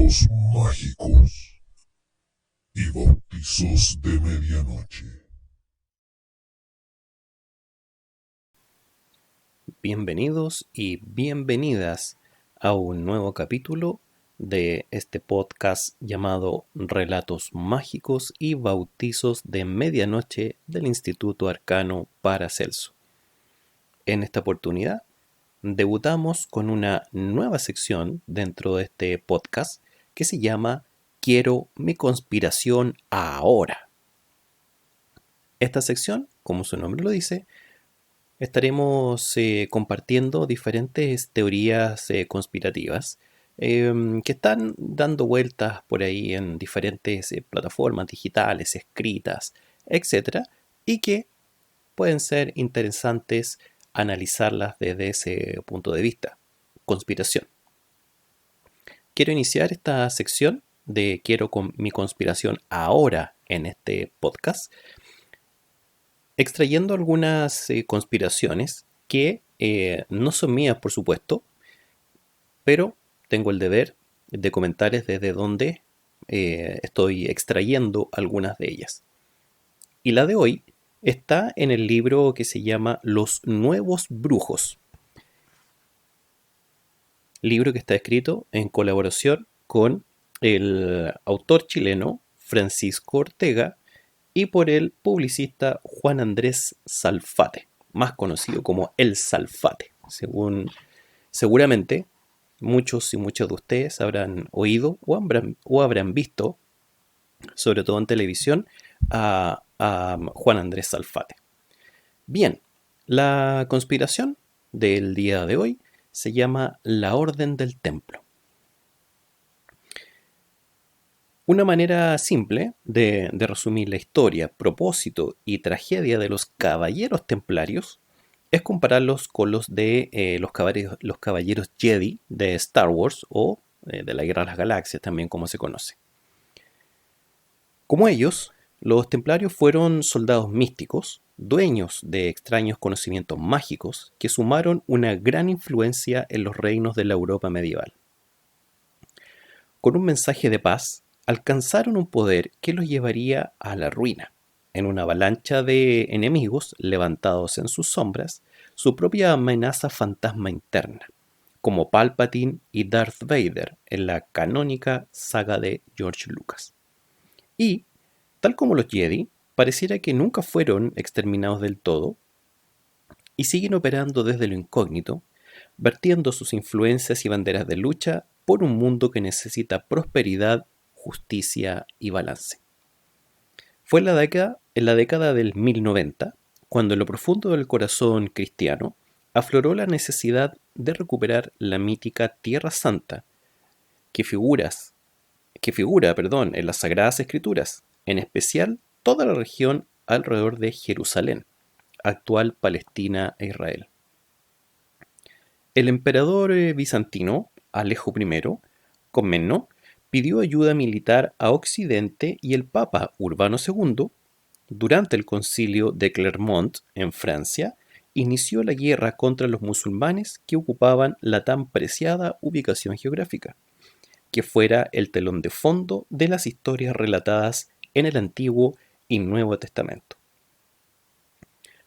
Relatos mágicos y bautizos de medianoche. Bienvenidos y bienvenidas a un nuevo capítulo de este podcast llamado Relatos Mágicos y Bautizos de Medianoche del Instituto Arcano Paracelso. En esta oportunidad debutamos con una nueva sección dentro de este podcast que se llama Quiero mi conspiración ahora. Esta sección, como su nombre lo dice, estaremos compartiendo diferentes teorías conspirativas que están dando vueltas por ahí en diferentes plataformas digitales, escritas, etcétera, y que pueden ser interesantes analizarlas desde ese punto de vista. Conspiración. Quiero iniciar esta sección de Quiero con mi conspiración ahora en este podcast extrayendo algunas conspiraciones que no son mías, por supuesto, pero tengo el deber de comentarles desde donde estoy extrayendo algunas de ellas. Y la de hoy está en el libro que se llama Los Nuevos Brujos, libro que está escrito en colaboración con el autor chileno Francisco Ortega y por el publicista Juan Andrés Salfate, más conocido como El Salfate. Seguramente muchos y muchas de ustedes habrán oído o habrán visto, sobre todo en televisión, a Juan Andrés Salfate. Bien, la conspiración del día de hoy se llama la Orden del Templo. Una manera simple de resumir la historia, propósito y tragedia de los caballeros templarios es compararlos con los de los caballeros Jedi de Star Wars o de la Guerra de las Galaxias, también como se conoce. Como ellos, los templarios fueron soldados místicos, dueños de extraños conocimientos mágicos que sumaron una gran influencia en los reinos de la Europa medieval. Con un mensaje de paz, alcanzaron un poder que los llevaría a la ruina. En una avalancha de enemigos levantados en sus sombras, su propia amenaza fantasma interna, como Palpatine y Darth Vader en la canónica saga de George Lucas. Y, tal como los Jedi, pareciera que nunca fueron exterminados del todo y siguen operando desde lo incógnito, vertiendo sus influencias y banderas de lucha por un mundo que necesita prosperidad, justicia y balance. Fue en la década del 1090, cuando en lo profundo del corazón cristiano afloró la necesidad de recuperar la mítica Tierra Santa que figura en las Sagradas Escrituras, en especial toda la región alrededor de Jerusalén, actual Palestina e Israel. El emperador bizantino, Alejo I, Comneno, pidió ayuda militar a Occidente y el Papa Urbano II, durante el concilio de Clermont en Francia, inició la guerra contra los musulmanes que ocupaban la tan preciada ubicación geográfica, que fuera el telón de fondo de las historias relatadas en el Antiguo y Nuevo Testamento.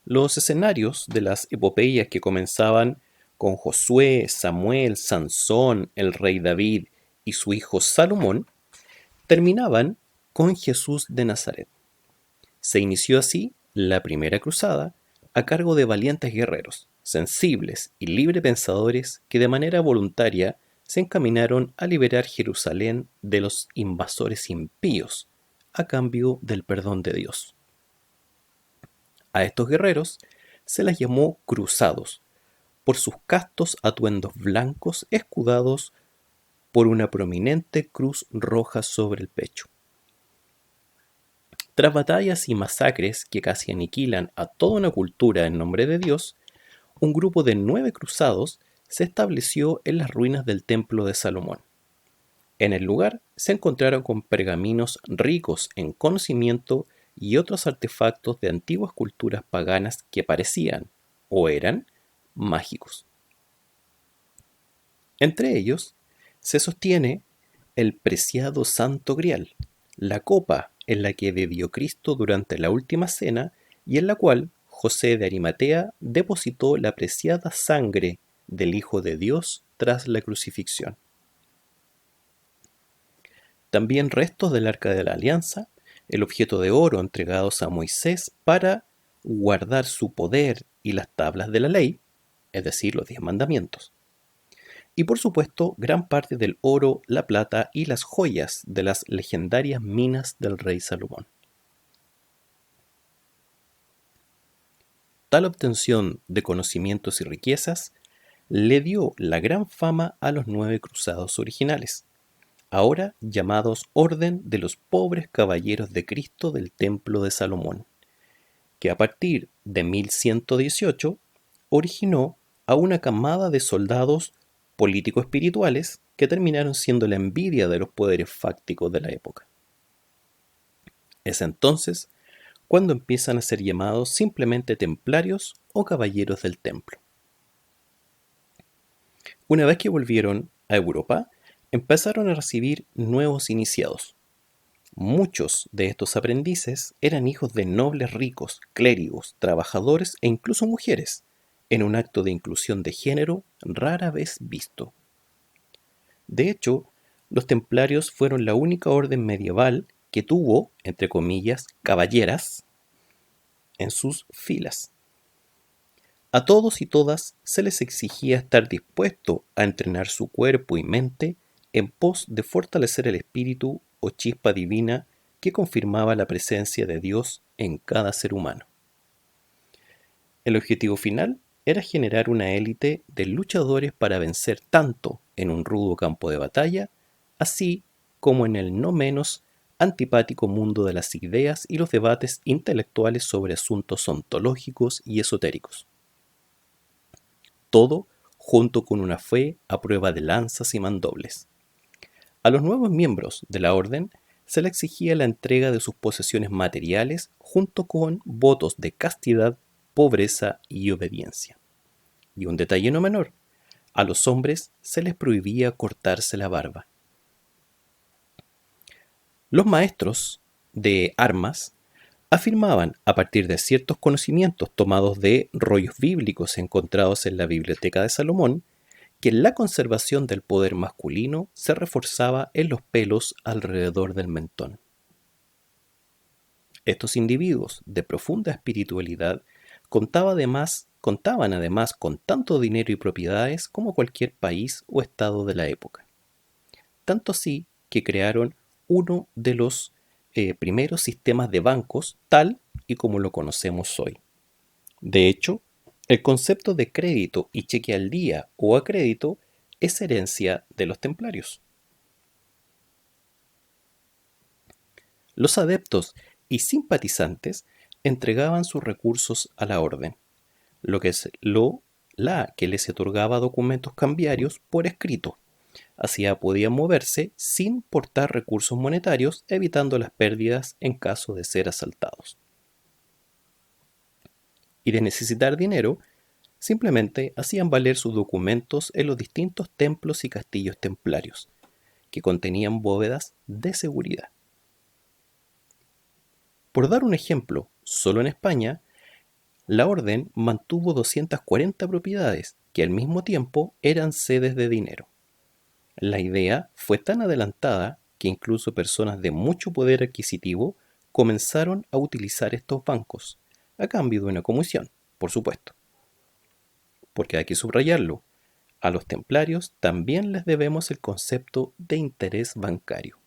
Los escenarios de las epopeyas que comenzaban con Josué, Samuel, Sansón, el rey David y su hijo Salomón, terminaban con Jesús de Nazaret. Se inició así la primera cruzada a cargo de valientes guerreros, sensibles y librepensadores que de manera voluntaria se encaminaron a liberar Jerusalén de los invasores impíos a cambio del perdón de Dios. A estos guerreros se les llamó cruzados por sus castos atuendos blancos escudados por una prominente cruz roja sobre el pecho. Tras batallas y masacres que casi aniquilan a toda una cultura en nombre de Dios, un grupo de 9 cruzados se estableció en las ruinas del Templo de Salomón. En el lugar se encontraron con pergaminos ricos en conocimiento y otros artefactos de antiguas culturas paganas que parecían, o eran, mágicos. Entre ellos se sostiene el preciado Santo Grial, la copa en la que bebió Cristo durante la última cena y en la cual José de Arimatea depositó la preciada sangre del Hijo de Dios tras la crucifixión. También restos del Arca de la Alianza, el objeto de oro entregados a Moisés para guardar su poder y las tablas de la ley, es decir, los 10 mandamientos. Y por supuesto, gran parte del oro, la plata y las joyas de las legendarias minas del rey Salomón. Tal obtención de conocimientos y riquezas le dio la gran fama a los 9 cruzados originales, ahora llamados Orden de los Pobres Caballeros de Cristo del Templo de Salomón, que a partir de 1118 originó a una camada de soldados político-espirituales que terminaron siendo la envidia de los poderes fácticos de la época. Es entonces cuando empiezan a ser llamados simplemente templarios o caballeros del templo. Una vez que volvieron a Europa, empezaron a recibir nuevos iniciados. Muchos de estos aprendices eran hijos de nobles ricos, clérigos, trabajadores e incluso mujeres, en un acto de inclusión de género rara vez visto. De hecho, los templarios fueron la única orden medieval que tuvo, entre comillas, caballeras en sus filas. A todos y todas se les exigía estar dispuesto a entrenar su cuerpo y mente en pos de fortalecer el espíritu o chispa divina que confirmaba la presencia de Dios en cada ser humano. El objetivo final era generar una élite de luchadores para vencer tanto en un rudo campo de batalla, así como en el no menos antipático mundo de las ideas y los debates intelectuales sobre asuntos ontológicos y esotéricos. Todo junto con una fe a prueba de lanzas y mandobles. A los nuevos miembros de la orden se le exigía la entrega de sus posesiones materiales junto con votos de castidad, pobreza y obediencia. Y un detalle no menor, a los hombres se les prohibía cortarse la barba. Los maestros de armas afirmaban, a partir de ciertos conocimientos tomados de rollos bíblicos encontrados en la Biblioteca de Salomón, que la conservación del poder masculino se reforzaba en los pelos alrededor del mentón. Estos individuos de profunda espiritualidad contaban además con tanto dinero y propiedades como cualquier país o estado de la época. Tanto así que crearon uno de los primeros sistemas de bancos tal y como lo conocemos hoy. De hecho, el concepto de crédito y cheque al día o a crédito es herencia de los templarios. Los adeptos y simpatizantes entregaban sus recursos a la orden, lo que les otorgaba documentos cambiarios por escrito. Así podían moverse sin portar recursos monetarios, evitando las pérdidas en caso de ser asaltados. Y de necesitar dinero, simplemente hacían valer sus documentos en los distintos templos y castillos templarios, que contenían bóvedas de seguridad. Por dar un ejemplo, solo en España, la orden mantuvo 240 propiedades que al mismo tiempo eran sedes de dinero. La idea fue tan adelantada que incluso personas de mucho poder adquisitivo comenzaron a utilizar estos bancos, a cambio de una comisión, por supuesto. Porque hay que subrayarlo, a los templarios también les debemos el concepto de interés bancario.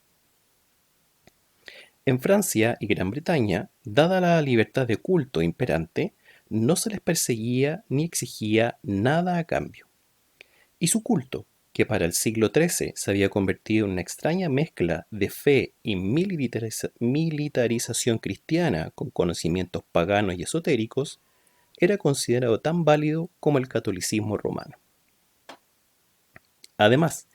En Francia y Gran Bretaña, dada la libertad de culto imperante, no se les perseguía ni exigía nada a cambio. Y su culto, que para el siglo XIII se había convertido en una extraña mezcla de fe y militarización cristiana con conocimientos paganos y esotéricos, era considerado tan válido como el catolicismo romano. Además,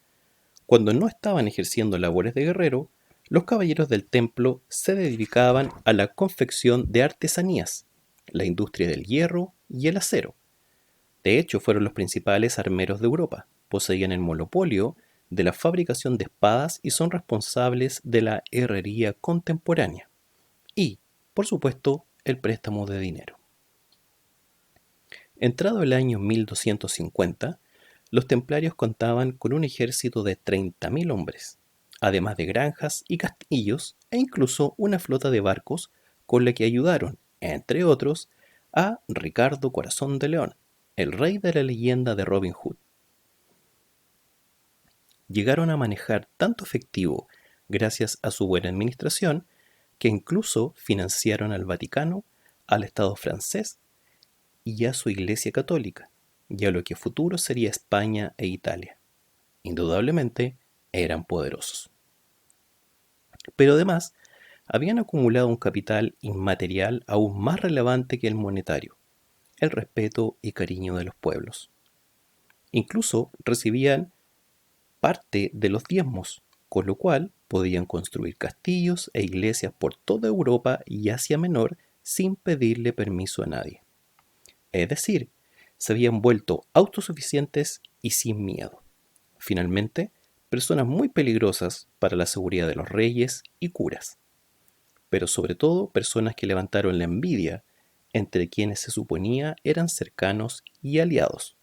cuando no estaban ejerciendo labores de guerrero, los caballeros del templo se dedicaban a la confección de artesanías, la industria del hierro y el acero. De hecho, fueron los principales armeros de Europa. Poseían el monopolio de la fabricación de espadas y son responsables de la herrería contemporánea y, por supuesto, el préstamo de dinero. Entrado el año 1250, los templarios contaban con un ejército de 30.000 hombres, además de granjas y castillos e incluso una flota de barcos con la que ayudaron, entre otros, a Ricardo Corazón de León, el rey de la leyenda de Robin Hood. Llegaron a manejar tanto efectivo gracias a su buena administración que incluso financiaron al Vaticano, al Estado francés y a su Iglesia Católica, y a lo que a futuro sería España e Italia. Indudablemente eran poderosos. Pero además habían acumulado un capital inmaterial aún más relevante que el monetario, el respeto y cariño de los pueblos. Incluso recibían parte de los diezmos, con lo cual podían construir castillos e iglesias por toda Europa y Asia Menor sin pedirle permiso a nadie. Es decir, se habían vuelto autosuficientes y sin miedo. Finalmente, personas muy peligrosas para la seguridad de los reyes y curas, pero sobre todo personas que levantaron la envidia entre quienes se suponía eran cercanos y aliados.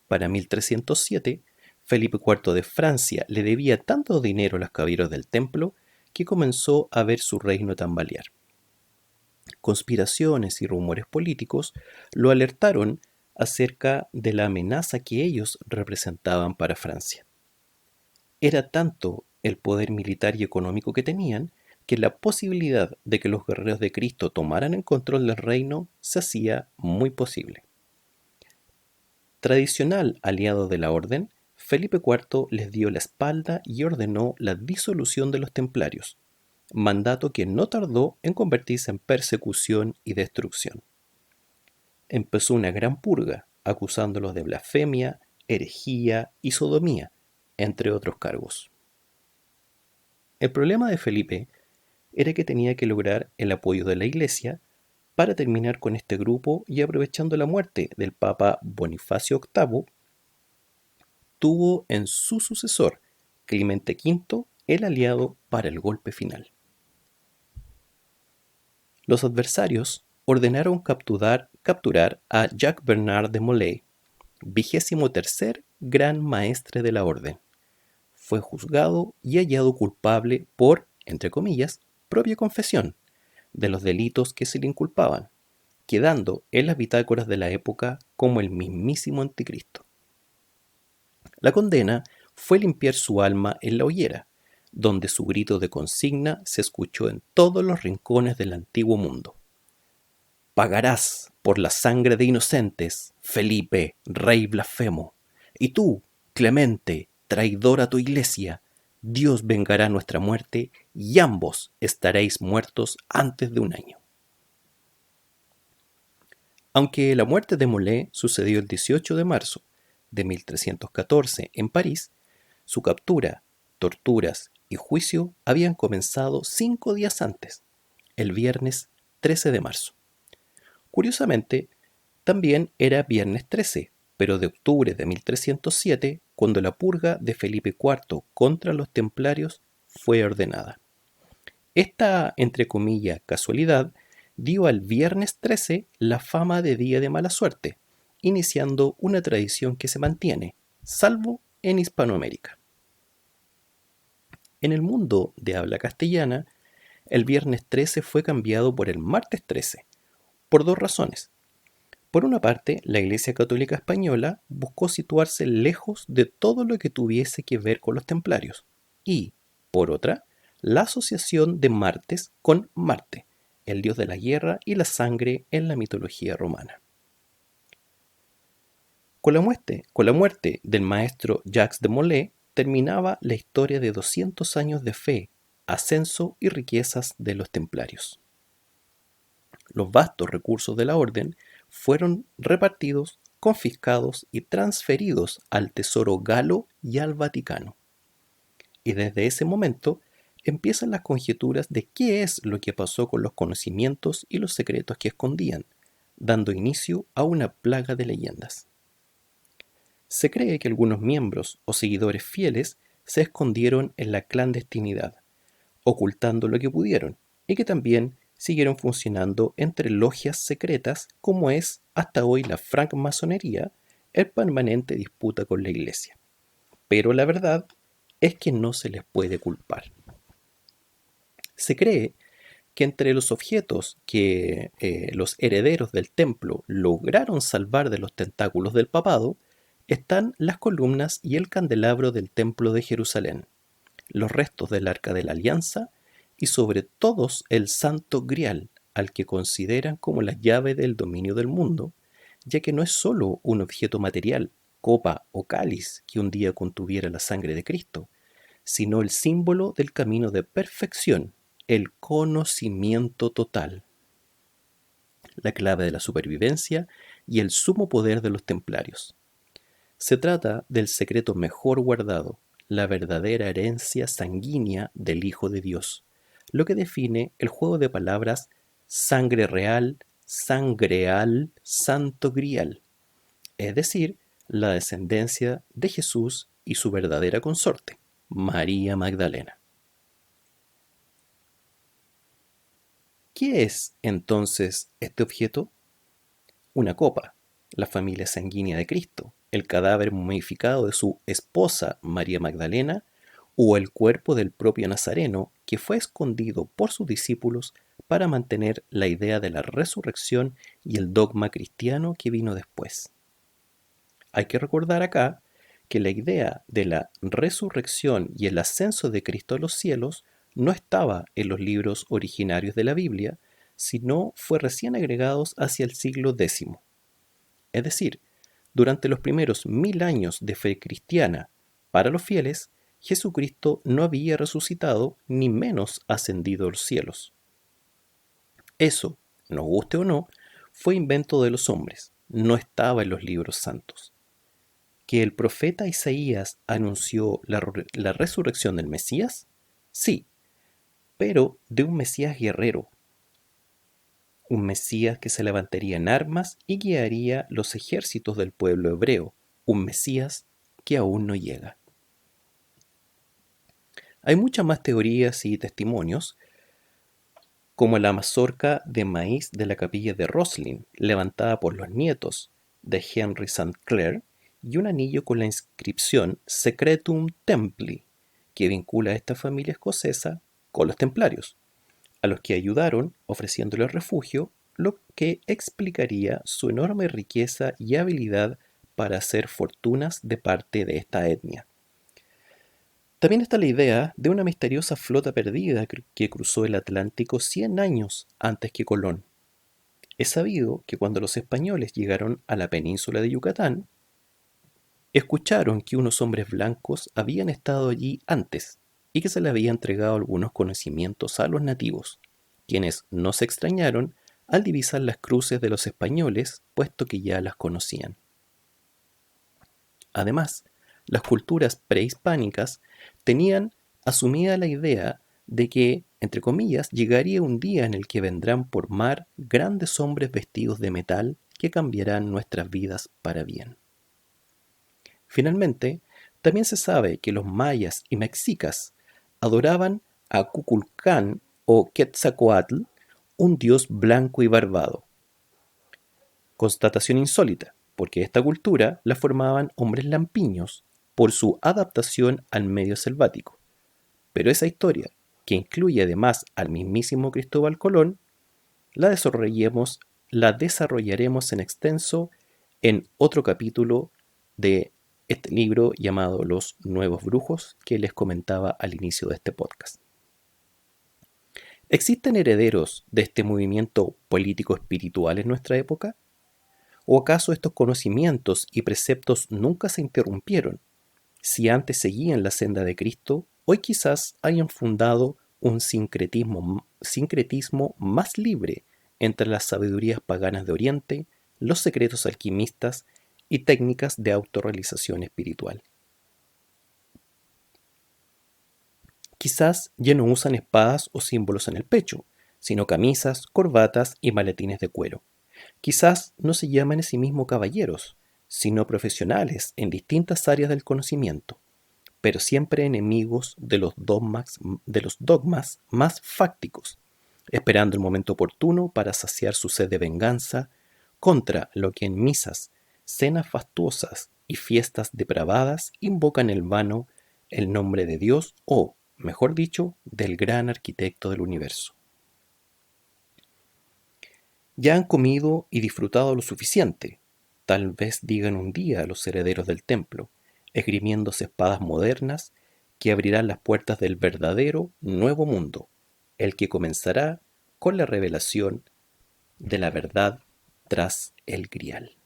Para 1307, Felipe IV de Francia le debía tanto dinero a los caballeros del templo que comenzó a ver su reino tambalear. Conspiraciones y rumores políticos lo alertaron acerca de la amenaza que ellos representaban para Francia. Era tanto el poder militar y económico que tenían que la posibilidad de que los guerreros de Cristo tomaran el control del reino se hacía muy posible. Tradicional aliado de la orden, Felipe IV les dio la espalda y ordenó la disolución de los templarios, mandato que no tardó en convertirse en persecución y destrucción. Empezó una gran purga, acusándolos de blasfemia, herejía y sodomía, entre otros cargos. El problema de Felipe era que tenía que lograr el apoyo de la Iglesia para terminar con este grupo y aprovechando la muerte del Papa Bonifacio VIII, tuvo en su sucesor, Clemente V, el aliado para el golpe final. Los adversarios ordenaron capturar a Jacques Bernard de Molay, 23º gran maestre de la orden. Fue juzgado y hallado culpable por, entre comillas, propia confesión de los delitos que se le inculpaban, quedando en las bitácoras de la época como el mismísimo anticristo. La condena fue limpiar su alma en la hoguera, donde su grito de consigna se escuchó en todos los rincones del antiguo mundo. Pagarás por la sangre de inocentes, Felipe, rey blasfemo, y tú, Clemente, traidor a tu iglesia, Dios vengará nuestra muerte y ambos estaréis muertos antes de un año. Aunque la muerte de Molay sucedió el 18 de marzo de 1314 en París, su captura, torturas y juicio habían comenzado 5 días antes, el viernes 13 de marzo. Curiosamente, también era viernes 13, pero de octubre de 1307, cuando la purga de Felipe IV contra los templarios fue ordenada. Esta, entre comillas, casualidad dio al viernes 13 la fama de día de mala suerte, iniciando una tradición que se mantiene, salvo en Hispanoamérica. En el mundo de habla castellana, el viernes 13 fue cambiado por el martes 13, por dos razones. Por una parte, la Iglesia Católica Española buscó situarse lejos de todo lo que tuviese que ver con los templarios y, por otra, la asociación de Martes con Marte, el dios de la guerra y la sangre en la mitología romana. Con la muerte del maestro Jacques de Molay terminaba la historia de 200 años de fe, ascenso y riquezas de los templarios. Los vastos recursos de la orden fueron repartidos, confiscados y transferidos al tesoro galo y al Vaticano. Y desde ese momento empiezan las conjeturas de qué es lo que pasó con los conocimientos y los secretos que escondían, dando inicio a una plaga de leyendas. Se cree que algunos miembros o seguidores fieles se escondieron en la clandestinidad, ocultando lo que pudieron, y que también siguieron funcionando entre logias secretas como es hasta hoy la francmasonería, en permanente disputa con la Iglesia. Pero la verdad es que no se les puede culpar. Se cree que entre los objetos que los herederos del templo lograron salvar de los tentáculos del papado están las columnas y el candelabro del templo de Jerusalén, los restos del Arca de la Alianza y sobre todos el Santo Grial, al que consideran como la llave del dominio del mundo, ya que no es solo un objeto material, copa o cáliz que un día contuviera la sangre de Cristo, sino el símbolo del camino de perfección, el conocimiento total, la clave de la supervivencia y el sumo poder de los templarios. Se trata del secreto mejor guardado, la verdadera herencia sanguínea del Hijo de Dios, lo que define el juego de palabras sangre real, sangreal, santo grial, es decir, la descendencia de Jesús y su verdadera consorte, María Magdalena. ¿Qué es entonces este objeto? Una copa, la familia sanguínea de Cristo, el cadáver momificado de su esposa María Magdalena o el cuerpo del propio Nazareno que fue escondido por sus discípulos para mantener la idea de la resurrección y el dogma cristiano que vino después. Hay que recordar acá que la idea de la resurrección y el ascenso de Cristo a los cielos no estaba en los libros originarios de la Biblia, sino fue recién agregados hacia el siglo X. Es decir, durante los primeros 1000 años de fe cristiana, para los fieles, Jesucristo no había resucitado ni menos ascendido a los cielos. Eso, nos guste o no, fue invento de los hombres, no estaba en los libros santos. ¿Que el profeta Isaías anunció la resurrección del Mesías? Sí, pero de un Mesías guerrero, un Mesías que se levantaría en armas y guiaría los ejércitos del pueblo hebreo, un Mesías que aún no llega. Hay muchas más teorías y testimonios, como la mazorca de maíz de la capilla de Roslin, levantada por los nietos de Henry St. Clair, y un anillo con la inscripción Secretum Templi, que vincula a esta familia escocesa con los templarios, a los que ayudaron ofreciéndoles refugio, lo que explicaría su enorme riqueza y habilidad para hacer fortunas de parte de esta etnia. También está la idea de una misteriosa flota perdida que cruzó el Atlántico 100 años antes que Colón. Es sabido que cuando los españoles llegaron a la península de Yucatán, escucharon que unos hombres blancos habían estado allí antes y que se le había entregado algunos conocimientos a los nativos, quienes no se extrañaron al divisar las cruces de los españoles, puesto que ya las conocían. Además, las culturas prehispánicas tenían asumida la idea de que, entre comillas, llegaría un día en el que vendrán por mar grandes hombres vestidos de metal que cambiarán nuestras vidas para bien. Finalmente, también se sabe que los mayas y mexicas adoraban a Kukulcán o Quetzalcóatl, un dios blanco y barbado. Constatación insólita, porque esta cultura la formaban hombres lampiños por su adaptación al medio selvático. Pero esa historia, que incluye además al mismísimo Cristóbal Colón, la desarrollaremos en extenso en otro capítulo de este libro llamado Los Nuevos Brujos, que les comentaba al inicio de este podcast. ¿Existen herederos de este movimiento político espiritual en nuestra época? ¿O acaso estos conocimientos y preceptos nunca se interrumpieron? Si antes seguían la senda de Cristo, hoy quizás hayan fundado un sincretismo más libre entre las sabidurías paganas de Oriente, los secretos alquimistas y técnicas de autorrealización espiritual. Quizás ya no usan espadas o símbolos en el pecho, sino camisas, corbatas y maletines de cuero. Quizás no se llaman a sí mismos caballeros, sino profesionales en distintas áreas del conocimiento, pero siempre enemigos de los dogmas más fácticos, esperando el momento oportuno para saciar su sed de venganza contra lo que en misas, cenas fastuosas y fiestas depravadas invocan en vano el nombre de Dios o, mejor dicho, del gran arquitecto del universo. Ya han comido y disfrutado lo suficiente, tal vez digan un día a los herederos del templo, esgrimiéndose espadas modernas que abrirán las puertas del verdadero nuevo mundo, el que comenzará con la revelación de la verdad tras el grial.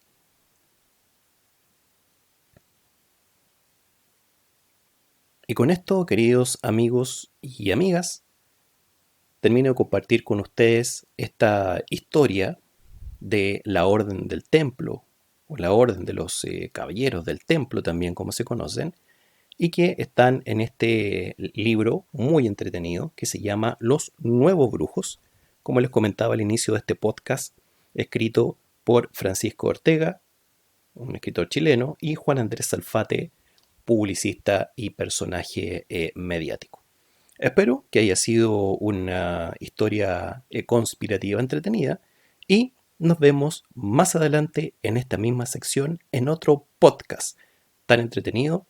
Y con esto, queridos amigos y amigas, termino de compartir con ustedes esta historia de la Orden del Templo, o la Orden de los Caballeros del Templo también, como se conocen, y que están en este libro muy entretenido que se llama Los Nuevos Brujos, como les comentaba al inicio de este podcast, escrito por Francisco Ortega, un escritor chileno, y Juan Andrés Salfate, publicista y personaje mediático. Espero que haya sido una historia conspirativa entretenida y nos vemos más adelante en esta misma sección en otro podcast tan entretenido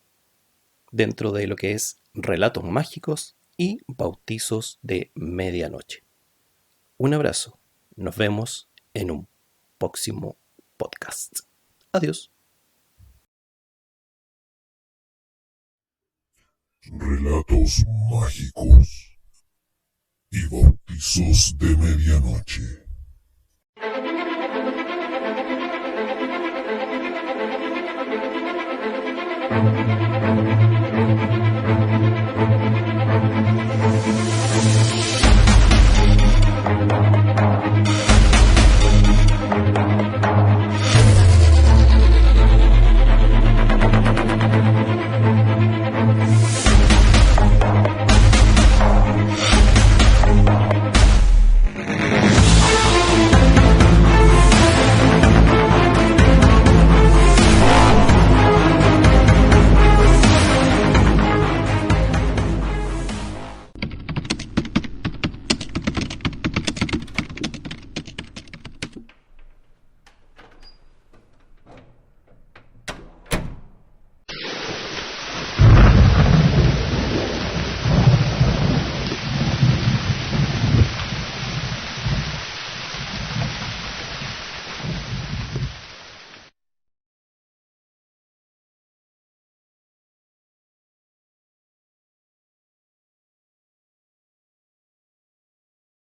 dentro de lo que es relatos mágicos y bautizos de medianoche. Un abrazo. Nos vemos en un próximo podcast. Adiós. Relatos mágicos y bautizos de medianoche.